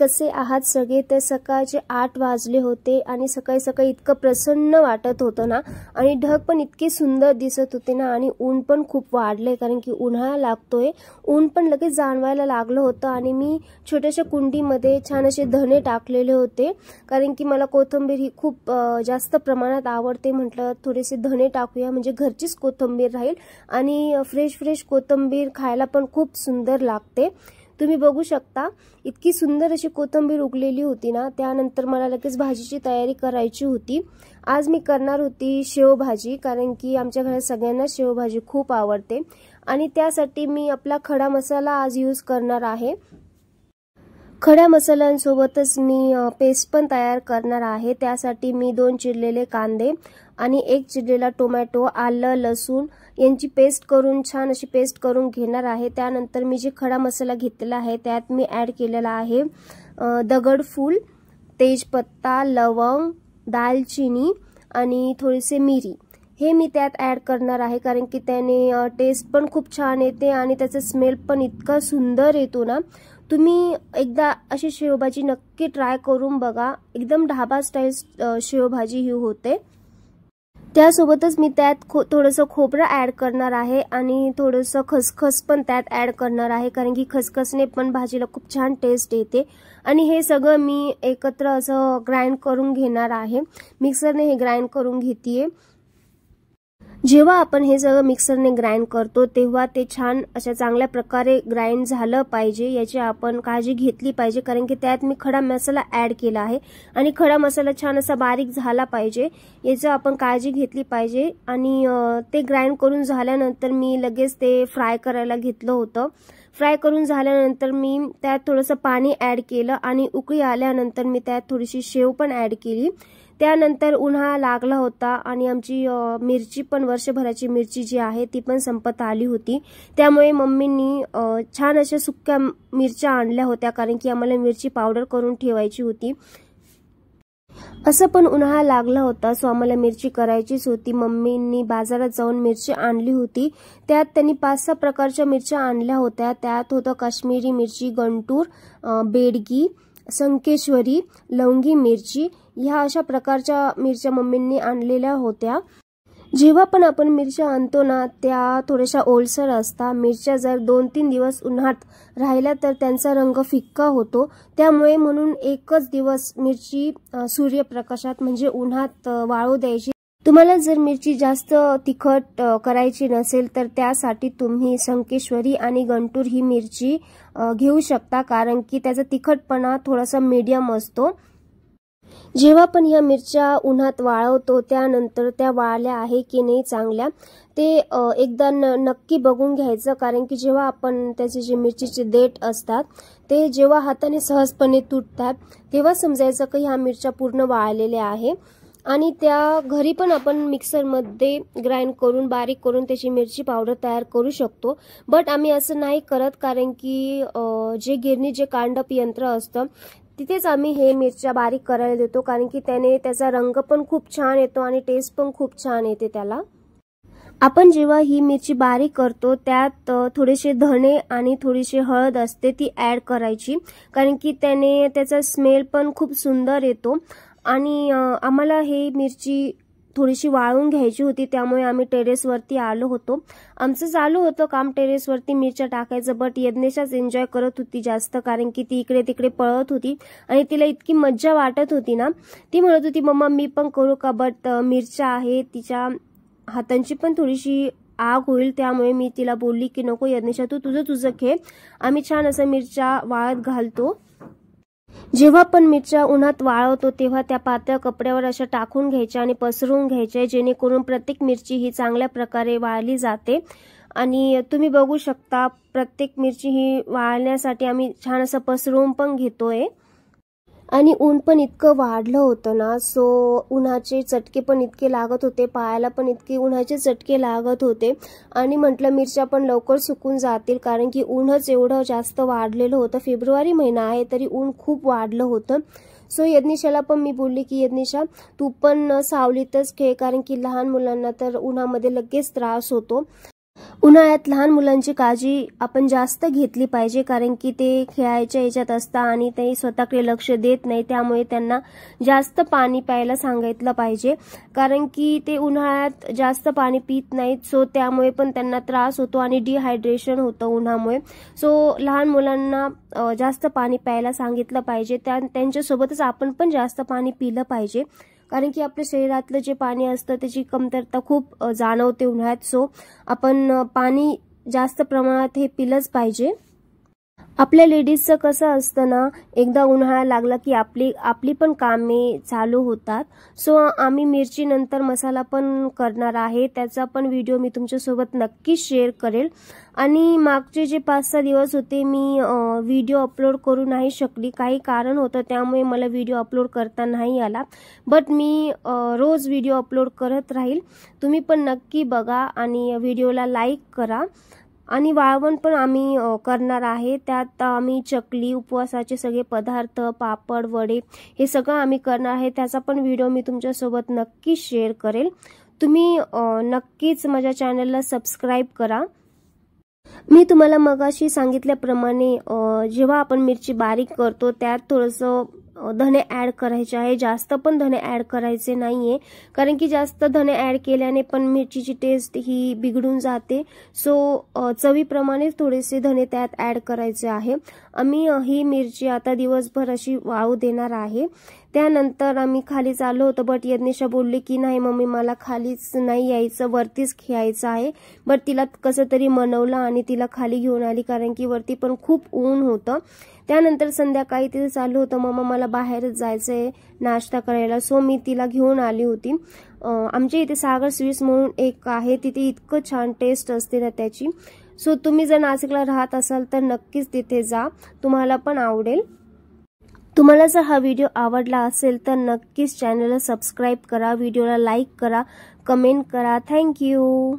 कसे आहात सगळे? तर सकाळचे 8 वाजले होते आणि सकाळी सकाळी इतकं प्रसन्न वाटत होतं ना, आणि ढग पण इतके सुंदर दिसत होते ना, आणि ऊन पण खूप वाढले कारण की उन्हाळा लागतोय. ऊन पण लगेच जाणवायला लागलं होतं आणि मी छोट्याशा कुंडीमध्ये छान असे धणे टाकलेले होते कारण की मला कोथिंबीर ही खूप जास्त प्रमाणात आवडते. म्हटलं थोडेसे धणे टाकूया म्हणजे घरचीच कोथिंबीर राहील आणि फ्रेश कोथिंबीर खायला पण खूप सुंदर लागते. तुम्ही बघू शकता इतकी सुंदर अशी कोथिंबीर उगलेली होती ना. त्यानंतर मला लगेच भाजीची तयारी करायची होती. आज मी करणार होती शेवभाजी कारण की आमच्या घरात सगळ्यांना शेवभाजी खूप आवडते आणि त्यासाठी मी आपला खडा मसाला आज यूज करणार आहे. खड्या मसाल्यांसोबतच मी पेस्ट पण तयार करणार आहे. त्यासाठी मी 2 चिरलेले कांदे आणि 1 चिरलेला टोमॅटो, आलं, लसूण यांची पेस्ट करून छान अशी पेस्ट करून घेणार आहे. त्यानंतर मी जे खडा मसाला घेतलेला आहे त्यात मी ॲड केलेला आहे दगडफूल, तेजपत्ता, लवंग, दालचिनी आणि थोडीसे मिरी. हे मी त्यात ॲड करणार आहे कारण की त्याने टेस्ट पण खूप छान येते आणि त्याचा स्मेल पण इतका सुंदर येतो ना. तुम्ही एकदा अशी शेवभाजी नक्की ट्राय करून बघा. एकदम ढाबा स्टाईल शेवभाजी ही होते. त्यासोबतच मी त्यात थोडंसं खोबरं ॲड करणार आहे आणि थोडंसं खसखस पण त्यात ॲड करणार आहे कारण की खसखसने पण भाजीला खूप छान टेस्ट येते. आणि हे सगळं मी एकत्र असं ग्राइंड करून घेणार आहे. मिक्सरने हे ग्राइंड करून घेतेय. जेव्हा आपण हे सगळं मिक्सरने ग्राइंड करतो तेव्हा ते छान अशा चांगल्या प्रकारे ग्राइंड झालं पाहिजे याची आपण काळजी घेतली पाहिजे कारण की त्यात मी खडा मसाला ॲड केला आहे आणि खडा मसाला छान असा बारीक झाला पाहिजे याची आपण काळजी घेतली पाहिजे. आणि ते ग्राइंड करून झाल्यानंतर मी लगेच ते फ्राय करायला घेतलं होतं. फ्राय करून झाल्यानंतर मी त्यात थोडंसं पाणी ॲड केलं आणि उकळी आल्यानंतर मी त्यात थोडीशी शेव पण ॲड केली. त्यानंतर उन्हाळा लागला होता आणि आमची मिरची पण वर्षभराची मिरची जी आहे ती पण संपत आली होती. त्यामुळे मम्मींनी छान अशा सुक्या मिरच्या आणल्या होत्या कारण की आम्हाला मिरची पावडर करून ठेवायची होती. असं पण उन्हाळा लागला होता सो आम्हाला मिरची करायचीच होती. मम्मींनी बाजारात जाऊन मिरची आणली होती. त्यात त्यांनी 5-6 प्रकारच्या मिरच्या आणल्या होत्या. त्यात होतं काश्मीरी मिरची, गंटूर, बेडगी, संकेश्वरी, लवंगी मिरची. ह्या अशा प्रकारच्या मिरच्या मम्मींनी आणलेल्या होत्या. जेव्हा पण आपण मिरच्या आणतो ना त्या थोड्याशा ओलसर असतात. मिरच्या जर 2-3 दिवस उन्हात राहिल्या तर त्यांचा रंग फिक्का होतो. त्यामुळे म्हणून एकच दिवस मिरची सूर्यप्रकाशात म्हणजे उन्हात वाळू द्यायची. तुम्हाला जर मिरची जास्त तिखट करायची नसेल तर त्यासाठी तुम्ही संकेश्वरी आणि गंटूर ही मिरची घेऊ शकता कारण की त्याचा तिखटपणा थोडासा मीडियम असतो. जेव्हा पण ह्या मिरच्या उन्हात वाळवतो त्यानंतर त्या वाळल्या आहे की नाही चांगल्या ते एकदा नक्की बघून घ्यायचं कारण की जेव्हा आपण त्याचे जे मिरचीचे देठ असतात ते जेव्हा हाताने सहजपणे तुटतात तेव्हा समजायचं की ह्या मिरच्या पूर्ण वाळलेल्या आहे. आणि त्या घरी पण आपण मिक्सरमध्ये ग्राइंड करून बारीक करून त्याची मिरची पावडर तयार करू शकतो. बट आम्ही असं नाही करत कारण की जे गिरणी जे कांडप यंत्र असतं तिथेच आम्ही हे मिरच्या बारीक करायला देतो कारण की त्याने त्याचा रंग पण खूप छान येतो आणि टेस्ट पण खूप छान येते त्याला. आपण जेव्हा ही मिरची बारीक करतो त्यात थोडेसे धणे आणि थोडीशी हळद असते ती ॲड करायची कारण की त्याने त्याचा स्मेल पण खूप सुंदर येतो. आणि आम्हाला हे मिरची थोडीशी वाळवून घ्यायची होती त्यामुळे आम्ही टेरेसवरती आलो होतो. आमचं चालू होतं काम टेरेसवरती मिरच्या टाकायचं. बट यज्ञेशाच एन्जॉय करत होती जास्त कारण की ती इकडे तिकडे पळत होती आणि तिला इतकी मज्जा वाटत होती ना. ती म्हणत होती मम्मा मी पण करू का. बट मिरच्या आहे तिच्या हातांची पण थोडीशी आग होईल त्यामुळे मी तिला बोलली की नको यज्ञेशा तू तुझं खेळ. आम्ही छान असं मिरच्या वाळत घालतो. जेव्हा पण मिरच्या उन्हात वाळवतो तेव्हा त्या पातळ कपड्यावर अशा टाकून घ्यायच्या आणि पसरवून घ्यायच्या जेणेकरून प्रत्येक मिरची ही चांगल्या प्रकारे वाळली जाते. आणि तुम्ही बघू शकता प्रत्येक मिरची ही वाळण्यासाठी आम्ही छान असं पसरवून पण घेतोय. आणि ऊन पण इतकं वाढलं होतं ना सो उन्हाचे चटके पण इतके लागत होते. पायाला पण इतके उन्हाचे चटके लागत होते आणि म्हटलं मिरच्या पण लवकर सुकून जातील कारण की ऊनच एवढं जास्त वाढलेलं होतं. फेब्रुवारी महिना आहे तरी ऊन खूप वाढलं होतं. सो यज्ञेशाला पण मी बोलली की यज्ञेशा तू पण सावलीतच खेळ कारण की लहान मुलांना तर उन्हामध्ये लगेच त्रास होतो. उन्हाळ्यात लहान मुलांची काळजी आपण जास्त घेतली पाहिजे, कारण की ते खेळायच्या याच्यात असतात आणि ते स्वतःकडे लक्ष देत नाही. त्यामुळे त्यांना जास्त पाणी प्यायला सांगितलं पाहिजे, कारण की ते उन्हाळ्यात जास्त पाणी पित नाहीत. सो त्यामुळे पण त्यांना त्रास होतो आणि डिहायड्रेशन होतं उन्हामुळे. सो लहान मुलांना जास्त पाणी प्यायला सांगितलं पाहिजे. त्यांच्यासोबतच आपण पण जास्त पाणी पिलं पाहिजे, कारण की आपल्या शरीरातलं जे पाणी असतं त्याची कमतरता खूप जाणवते उन्हाळ्यात. सो आपण पाणी जास्त प्रमाणात हे पिलंच पाहिजे. आपल्या लेडीजचं कसं असतं ना, एकदा उन्हाळा लागला की आपली पण कामे चालू होतात. सो आम्ही मिरची नंतर मसाला पण करणार आहे, त्याचा पण व्हिडिओ मी तुमच्यासोबत नक्की शेअर करेल. आणि मागचे जे 5-6 दिवस होते मी व्हिडिओ अपलोड करू नाही शकली, काही कारण होतं त्यामुळे मला व्हिडिओ अपलोड करता नाही आला. बट मी रोज व्हिडिओ अपलोड करत राहील. तुम्ही पण नक्की बघा आणि व्हिडिओला लाईक करा. आणि वाळवण पण आम्ही करणार आहे. त्यात आम्ही चकली, उपवासाचे सगळे पदार्थ, पापड, वडे हे सगळं आम्ही करणार आहे. त्याचा पण व्हिडिओ मी तुमच्यासोबत नक्की शेअर करेल. तुम्ही नक्कीच माझ्या चॅनलला सबस्क्राईब करा. मी तुम्हाला मगाशी सांगितल्याप्रमाणे जेव्हा आपण मिरची बारीक करतो त्यात थोडंसं धने ॲड करायचे आहे. जास्त पण धने ॲड करायचे नाहीये, कारण की जास्त धने ॲड केल्याने पण मिरचीची टेस्ट ही बिघडून जाते. सो चवीप्रमाणे थोडेसे धने त्यात ॲड करायचे आहे. आम्ही ही मिरची आता दिवसभर अशी वाळू देणार आहे. त्यानंतर आम्ही खाली चाललो होतो, बट यज्ञेशा बोलली की नाही मम्मी मला खालीच नाही यायचं, वरतीच खेळायचं आहे. बट तिला कसं तरी मनवलं आणि तिला खाली घेऊन आली, कारण की वरती पण खूप ऊन होतं. त्यानंतर संध्याकाळी तिथे चालू होतं मम्मा मला बाहेरच जायचंय नाश्ता करायला. सो मी तिला घेऊन आली होती. आमच्या इथे सागर स्वीट्स म्हणून एक आहे, तिथे इतकं छान टेस्ट असते ना त्याची. सो तुम्ही जर नाशिकला राहत असाल तर नक्कीच तिथे जा, तुम्हाला पण आवडेल. तुम्हाला जर हा व्हिडिओ आवडला असेल तर नक्कीच चॅनलला सबस्क्राईब करा, व्हिडिओला लाईक करा, कमेंट करा. थँक्यू.